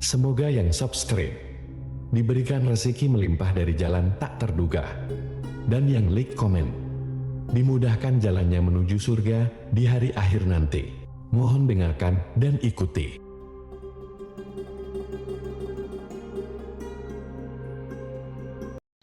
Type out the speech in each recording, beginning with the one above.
Semoga yang subscribe diberikan rezeki melimpah dari jalan tak terduga, dan yang like komen dimudahkan jalannya menuju surga di hari akhir nanti. Mohon dengarkan dan ikuti.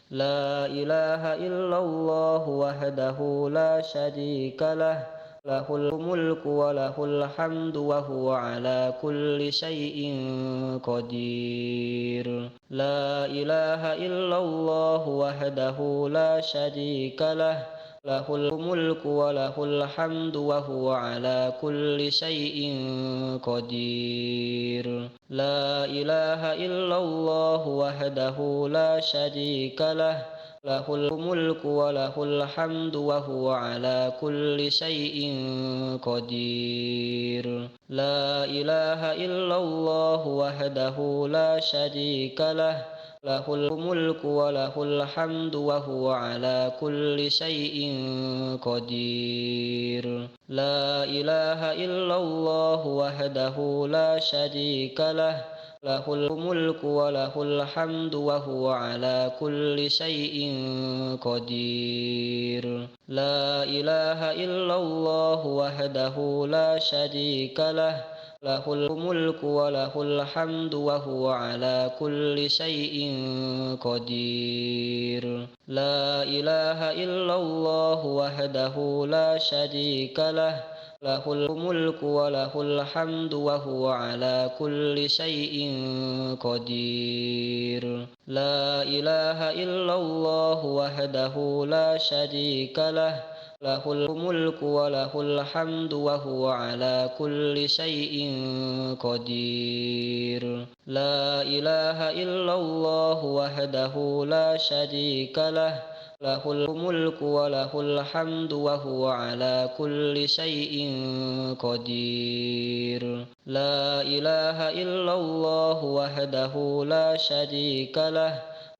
La ilaha illallah wahdahu la syarika lah, lahul mulku wa lahul hamdu wa huwa ala kulli syai'in qadir. La ilaha illallah wahdahu la syarika lah, lahul mulku wa lahul hamdu wa huwa ala kulli syai'in qadir. La ilaha illallah wahdahu la syarika lah, lahul mulku wa lahul hamdu wa huwa ala kulli syai'in qadir. La ilaha illallah wahdahu la syarika lah, lahul mulku wa lahul hamdu wa huwa ala kulli syai'in qadir. La ilaha illallah wahdahu la syarika lah, lahul mulku wa lahul hamdu wa huwa ala kulli syai'in qadir. La ilaha illallah wahdahu la syarika lah, lahul mulku wa lahul hamdu wa huwa ala kulli syai'in qadir. La ilaha illallah wahdahu la syarika lah, lahul mulku wa lahul hamdu wa huwa ala kulli syai'in qadir. La ilaha illallah wahdahu la syarika lah, lahul mulku wa lahul hamdu wa huwa ala kulli syai'in qadir. La ilaha illallah wahdahu la syarika lah, lahul mulku wa lahul hamdu wa huwa ala kulli syai'in qadir. La ilaha illallah wahdahu la syarika lah,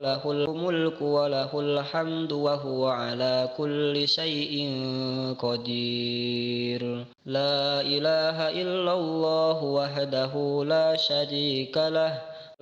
lahul mulku wa lahul hamdu wa huwa ala kulli syai'in qadir. La ilaha illallah wahdahu la syarika lah,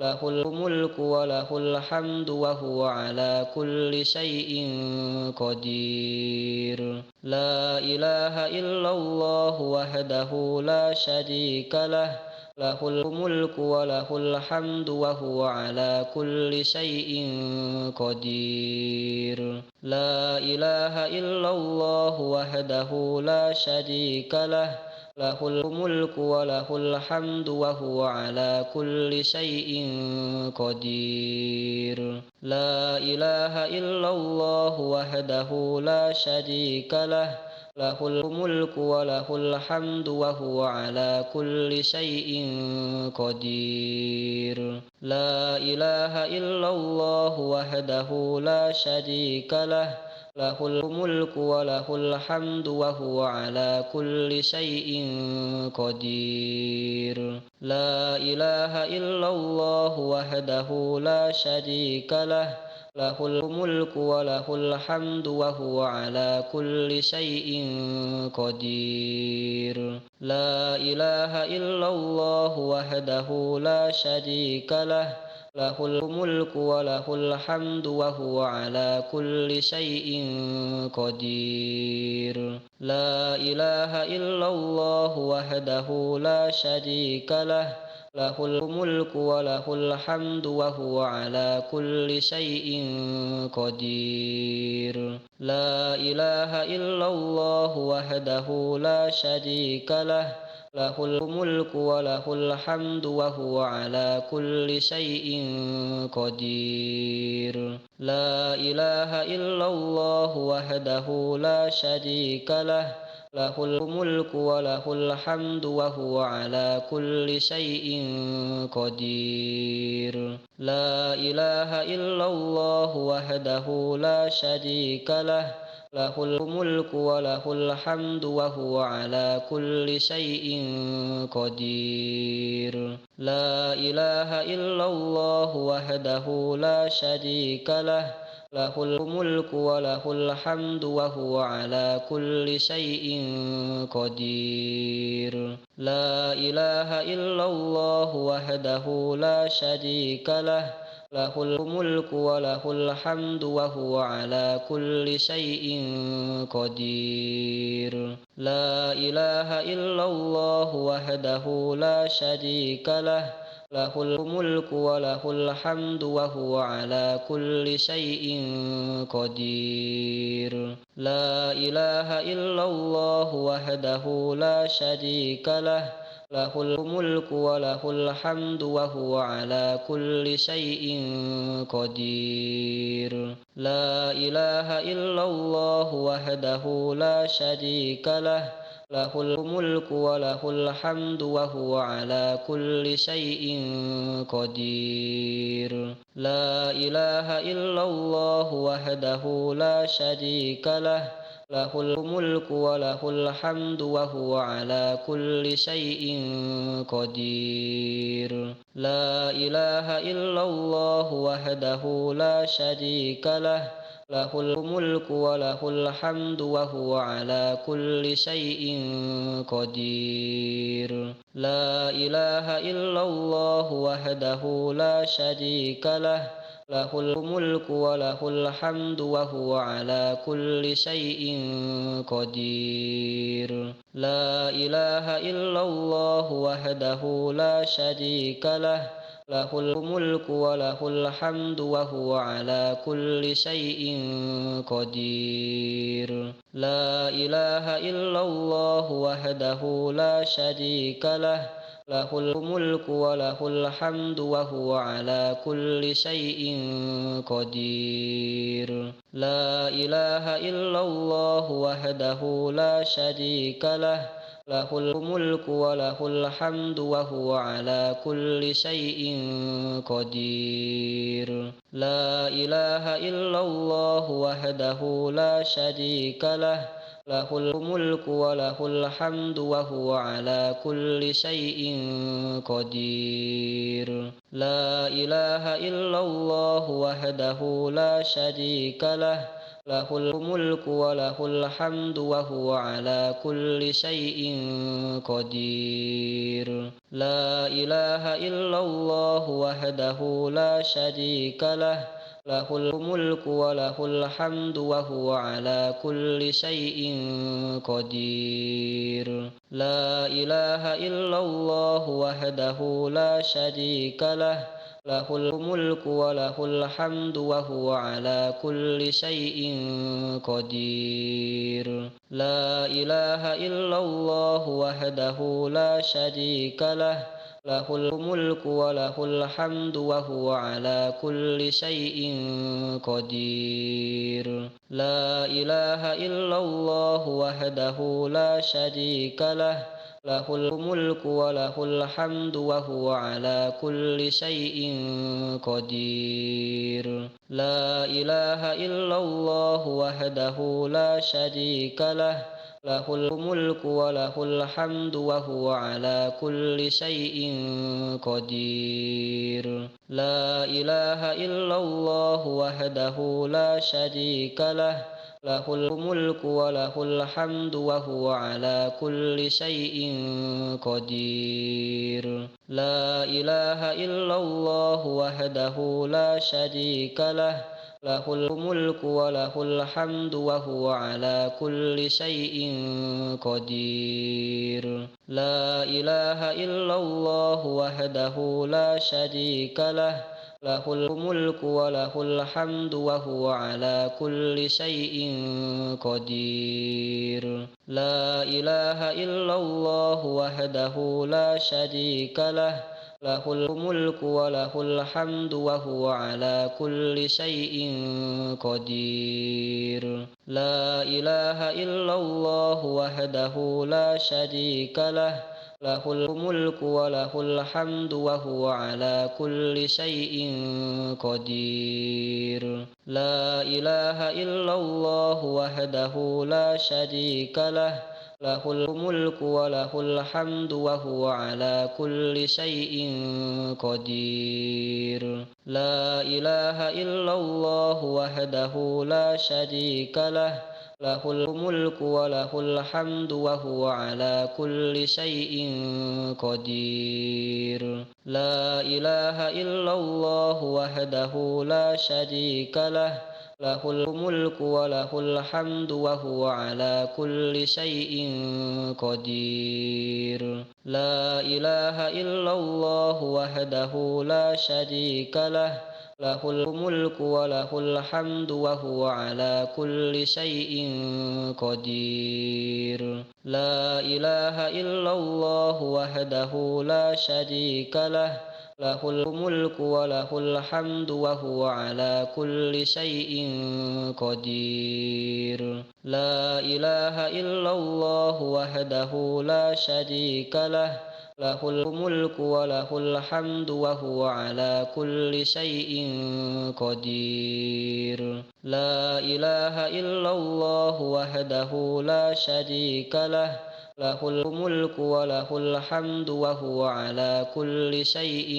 lahul mulku wa lahul hamdu wa huwa ala kulli syai'in qadir. La ilaha illallah wahdahu la syarika lah, lahul mulku wa lahul hamdu wa huwa ala kulli syai'in qadir. La ilaha illallah wahdahu la syarika lah, lahul mulku wa lahul hamdu wa huwa ala kulli syai'in qadir. La ilaha illallah wahdahu la syarika lah, lahul mulku wa lahul hamdu wa huwa ala kulli syai'in qadir. La ilaha illallah wahdahu la syarika lah, lahul mulku wa lahul hamdu wa huwa ala kulli syai'in qadir. La ilaha illallah wahdahu la syarika lah, lahul mulku wa lahul hamdu wa huwa ala kulli syai'in qadir. La ilaha illallah wahdahu la syarika lah, lahul mulku wa lahul hamdu wa huwa ala kulli syai'in qadir. La ilaha illallah wahdahu la syarika lah, lahul mulku wa lahul hamdu wa huwa ala kulli syai'in qadir. La ilaha illallah wahdahu la syarika lah, lahul mulku wa lahul hamdu wa huwa ala kulli syai'in qadir. La ilaha illallah wahdahu la syarika lah, lahul mulku wa lahul hamdu wa huwa ala kulli syai'in qadir. La ilaha illallah wahdahu la syarika lah, lahul mulku wa lahul hamdu wa huwa ala kulli syai'in qadir. La ilaha illallah wahdahu la syarika lah, lahul mulku wa lahul hamdu wa huwa ala kulli syai'in qadir. La ilaha illallah wahdahu la syarika lah, lahul mulku wa lahul hamdu wa huwa ala kulli syai'in qadir. La ilaha illallah wahdahu la syarika lah, lahul mulku wa lahul hamdu wa huwa ala kulli syai'in qadir. La ilaha illallah wahdahu la syarika lah, lahul mulku wa lahul hamdu wa huwa ala kulli syai'in qadir. La ilaha illallah wahdahu la syarika lah, lahul mulku wa lahul hamdu wa huwa ala kulli syai'in qadir. La ilaha illallah wahdahu la syarika lah, lahul mulku wa lahul hamdu wa huwa ala kulli syai'in qadir. La ilaha illallah wahdahu la syarika lah, lahul mulku wa lahul hamdu wa huwa ala kulli syai'in qadir. La ilaha illallah wahdahu la syarika lah, lahul mulku wa lahul hamdu wa huwa ala kulli syai'in qadir. La ilaha illallah wahdahu la syarika lah, lahul mulku wa lahul hamdu wa huwa ala kulli syai'in qadir. La ilaha illallah wahdahu la syarika lah, lahul mulku wa lahul hamdu wa huwa ala kulli syai'in qadir. La ilaha illallah wahdahu la syarika lah, lahul mulku wa lahul hamdu wa huwa ala kulli syai'in qadir. La ilaha illallah wahdahu la syarika lah, lahul mulku wa lahul hamdu wa huwa ala kulli syai'in qadir. La ilaha illallah wahdahu la syarika lah, lahul mulku wa lahul hamdu wa huwa ala kulli syai'in qadir. La ilaha illallah wahdahu la syarika lah, lahul mulku wa lahul hamdu wa huwa ala kulli syai'in qadir. La ilaha illallah wahdahu la syarika lah, lahul mulku wa lahul hamdu wa huwa ala kulli syai'in qadir. La ilaha illallah wahdahu la syarika lah, lahul mulku wa lahul hamdu wa huwa ala kulli syai'in qadir. La ilaha illallah wahdahu la syarika lah, lahul mulku wa lahul hamdu wa huwa ala kulli syai'in qadir. La ilaha illallah wahdahu la syarika lah, lahul mulku wa lahul hamdu wa huwa ala kulli syai'in qadir. La ilaha illallah wahdahu la syarika lah, lahul mulku wa lahul hamdu wa huwa ala kulli syai'in qadir. La ilaha illallah wahdahu la syarika lah, lahul mulku wa lahul hamdu wa huwa ala kulli syai'in qadir. La ilaha illallah wahdahu la syarika lah, lahul mulku wa lahul hamdu wa huwa ala kulli syai'in qadir. La ilaha illallah wahdahu la syarika lah, lahul mulku wa lahul hamdu wa huwa ala kulli syai'in qadir. La ilaha illallah wahdahu la syarika lah, lahul mulku wa lahul hamdu wa huwa ala kulli syai'in qadir. La ilaha illallah wahdahu la syarika lah, له الملك وله الحمد وهو على كل شيء قدير لا إله إلا الله وحده لا شريك له له الملك وله الحمد وهو على كل شيء قدير لا إله إلا الله وحده لا شريك له له الملك وله الحمد وهو على كل شيء قدير لا إله إلا الله وحده لا شريك له له الملك وله الحمد وهو على كل شيء قدير لا إله إلا الله وحده لا شريك له له الملك وله الحمد وهو على كل شيء قدير لا إله إلا الله وحده لا شريك له له الملك وله الحمد وهو على كل شيء قدير لا إله إلا الله وحده لا شريك له له الملك وله الحمد وهو على كل شيء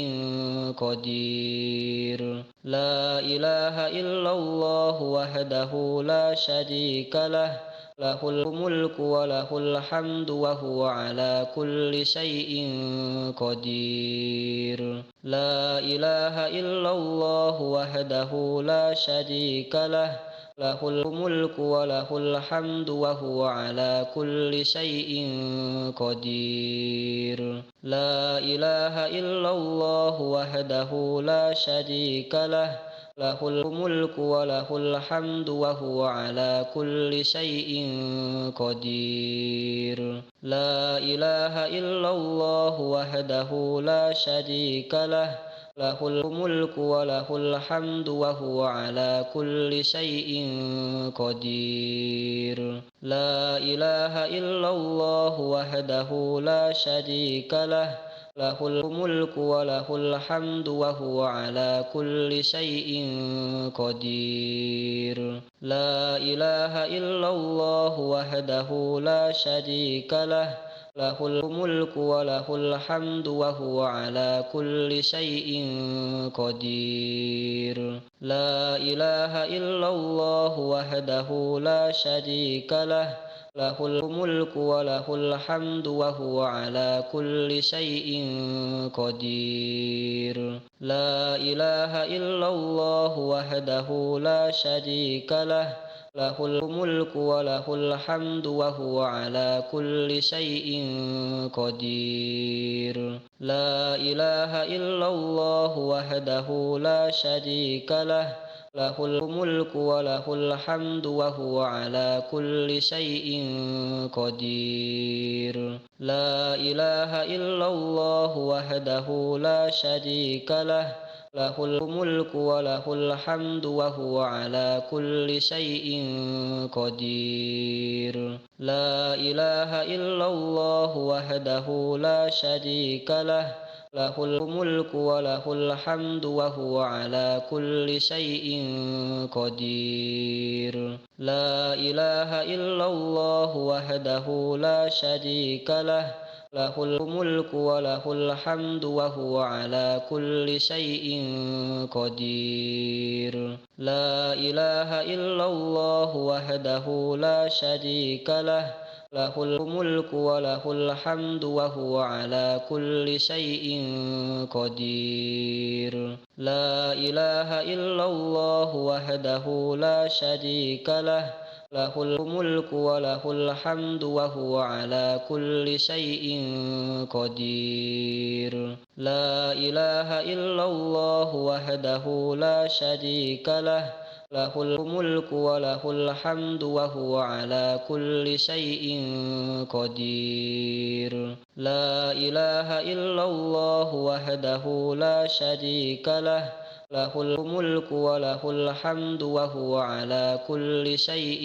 قدير لا إله إلا الله وحده لا شريك له له الملك وله الحمد وهو على كل شيء قدير لا إله إلا الله وحده لا شريك له له الملك وله الحمد وهو على كل شيء قدير لا إله إلا الله وحده لا شريك له له الملك وله الحمد وهو على كل شيء قدير لا إله إلا الله وحده لا شريك له له الملك وله الحمد وهو على كل شيء قدير لا إله إلا الله وحده لا شريك له له الملك وله الحمد وهو على كل شيء قدير لا إله إلا الله وحده لا شريك له له الملك وله الحمد وهو على كل شيء قدير لا إله إلا الله وحده لا شريك له له الملك وله الحمد وهو على كل شيء قدير لا إله إلا الله وحده لا شريك له له الملك وله الحمد وهو على كل شيء قدير لا إله إلا الله وحده لا شريك له له الملك وله الحمد وهو على كل شيء قدير لا إله إلا الله وحده لا شريك له له الملك وله الحمد وهو على كل شيء قدير لا إله إلا الله وحده لا شريك له له الملك وله الحمد وهو على كل شيء قدير لا إله إلا الله وحده لا شريك له له الملك وله الحمد وهو على كل شيء قدير لا إله إلا الله وحده لا شريك له له الملك وله الحمد وهو على كل شيء قدير لا إله إلا الله وحده لا شريك له له الملك وله الحمد وهو على كل شيء قدير لا إله إلا الله وحده لا شريك له له الملك وله الحمد وهو على كل شيء قدير لا إله إلا الله وحده لا شريك له له الملك وله الحمد وهو على كل شيء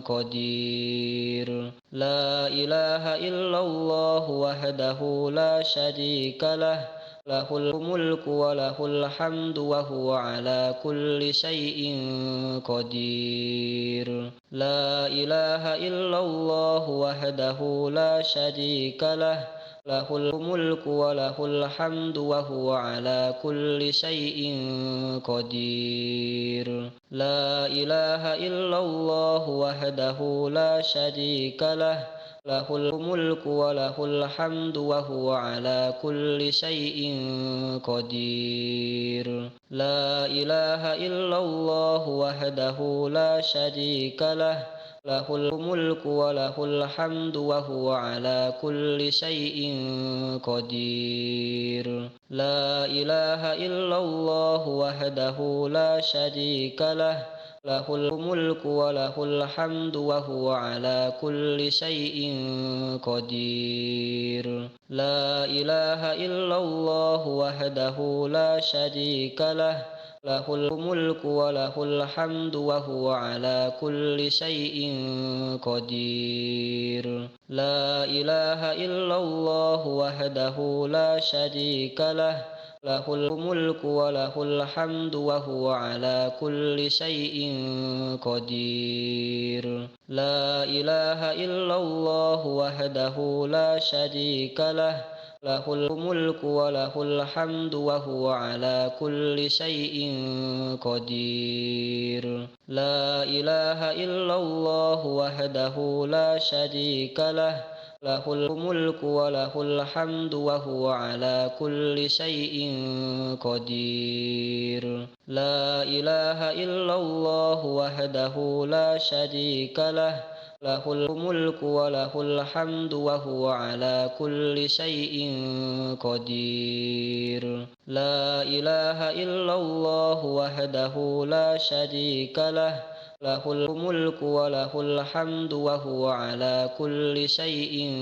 قدير لا إله إلا الله وحده لا شريك له lahul mulku wa lahul hamdu wa huwa ala kulli syai'in qadir. La ilaha illallah wahdahu la syarika lah, lahul mulku wa lahul hamdu wa huwa ala kulli syai'in qadir. La ilaha illallah wahdahu la syarika lah, lahul mulku wa lahul hamdu wa huwa ala kulli syai'in qadir. La ilaha illallah wahdahu la syarika lah, lahul mulku wa lahul hamdu wa huwa ala kulli syai'in qadir. La ilaha illallah wahdahu la syarika lah, lahul mulku wa lahul hamdu wa huwa ala kulli syai'in qadir. La ilaha illallah wahdahu la syarika lah, lahul mulku wa lahul hamdu wa huwa ala kulli syai'in qadir. La ilaha illallah wahdahu la syarika lah, lahul mulku wa lahul hamdu wa huwa ala kulli syai'in qadir. La ilaha illallah wahdahu la syarika lah, lahul mulku wa lahul hamdu wa huwa ala kulli syai'in qadir. La ilaha illallah wahdahu la syarika lah, lahul mulku wa lahul hamdu wa huwa ala kulli syai'in qadir. La ilaha illallah wahdahu la syarika lah, lahul mulku wa lahul hamdu wa huwa ala kulli syai'in qadir. La ilaha illallah wahdahu la syarika lah, lahul mulku wa lahul hamdu wa huwa ala kulli syai'in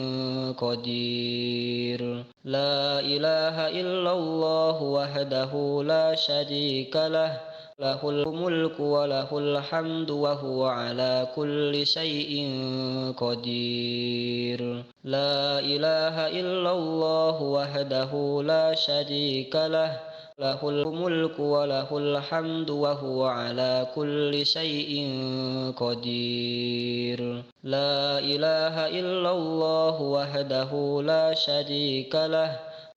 qadir. La ilaha illallah wahdahu la syarika lah, lahul mulku wa lahul hamdu wa huwa ala kulli syai'in qadir. La ilaha illallah wahdahu la syarika lah, lahul mulku wa lahul hamdu wa huwa ala kulli syai'in qadir. La ilaha illallah wahdahu la syarika lah,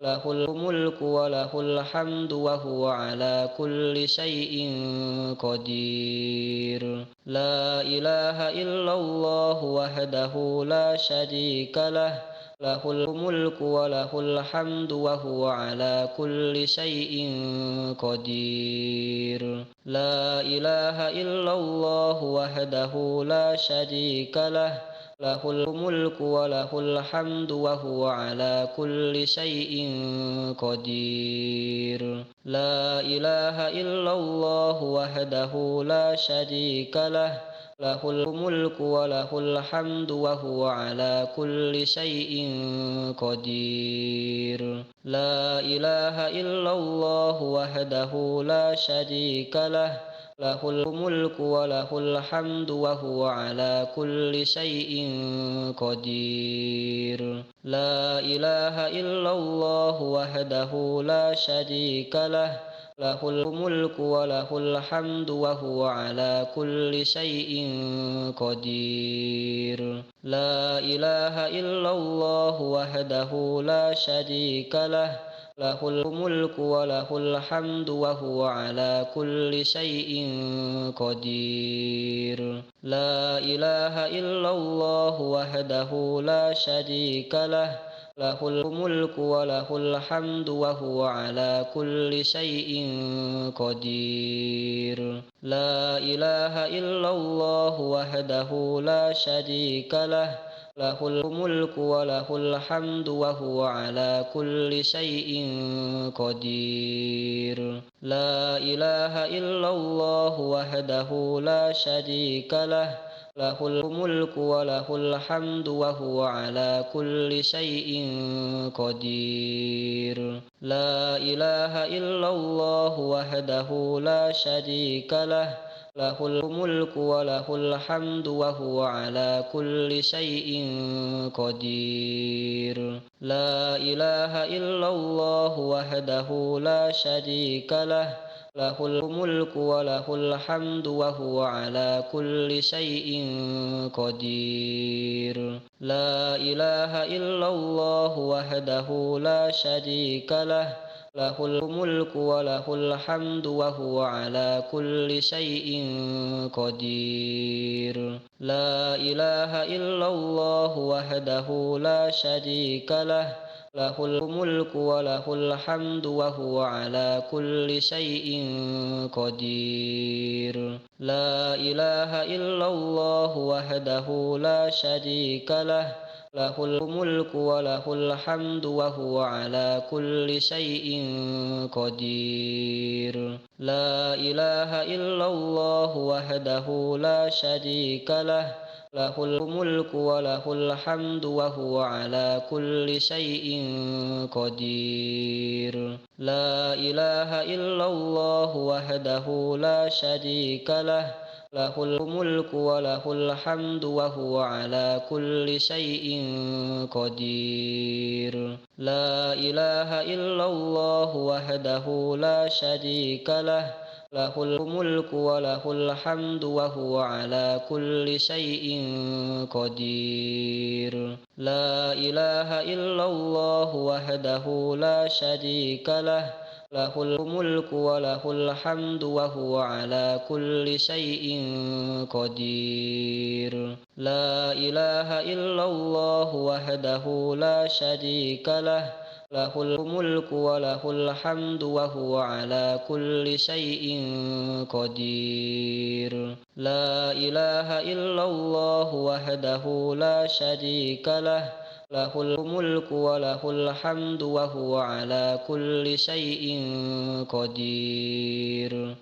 lahul mulku wa lahul hamdu wa huwa ala kulli syai'in qadir. La ilaha illallah wahdahu la syarika lah, lahul mulku wa lahul hamdu wa huwa ala kulli syai'in qadir. La ilaha illallah wahdahu la syarika lah, lahul mulku wa lahul hamdu wa huwa ala kulli syai'in qadir. La ilaha illallah wahdahu la syarika lah, lahul mulku wa lahul hamdu wa huwa ala kulli syai'in qadir. La ilaha illallah wahdahu la syarika lah, lahul mulku wa lahul hamdu wa huwa ala kulli syai'in qadir. La ilaha illallah wahdahu la syarika lah, lahul mulku wa lahul hamdu wa huwa ala kulli syai'in qadir. La ilaha illallah wahdahu la syarika lah, lahul mulku wa lahul hamdu wa huwa ala kulli syai'in qadir. La ilaha illallah wahdahu la syarika lah, lahul mulku wa lahul hamdu wa huwa ala kulli syai'in qadir. La ilaha illallah wahdahu la syarika lah, lahul mulku wa lahul hamdu wa huwa ala kulli syai'in qadir. La ilaha illallah wahdahu la syarika lah, lahul mulku wa lahul hamdu wa huwa ala kulli syai'in qadir. La ilaha illallah wahdahu la syarika lah, له الملك وله الحمد وهو على كل شيء قدير لا إله إلا الله وحده لا شريك له له الملك وله الحمد وهو على كل شيء قدير لا إله إلا الله وحده لا شريك له له الملك وله الحمد وهو على كل شيء قدير لا إله إلا الله وحده لا شريك له له الملك وله الحمد وهو على كل شيء قدير لا إله إلا الله وحده لا شريك له له الملك وله الحمد وهو على كل شيء قدير لا إله إلا الله وحده لا شريك له له الملك وله الحمد وهو على كل شيء قدير لا إله إلا الله وحده لا شريك له له الملك وله الحمد وهو على كل شيء قدير لا إله إلا الله وحده لا شريك له له الملك وله الحمد وهو على كل شيء قدير لا إله إلا الله وحده لا شريك له له الملك وله الحمد وهو على كل شيء قدير لا إله إلا الله وحده لا شريك له له الملك وله الحمد وهو على كل شيء قدير لا إله إلا الله وحده لا شريك له له الملك وله الحمد وهو على كل شيء قدير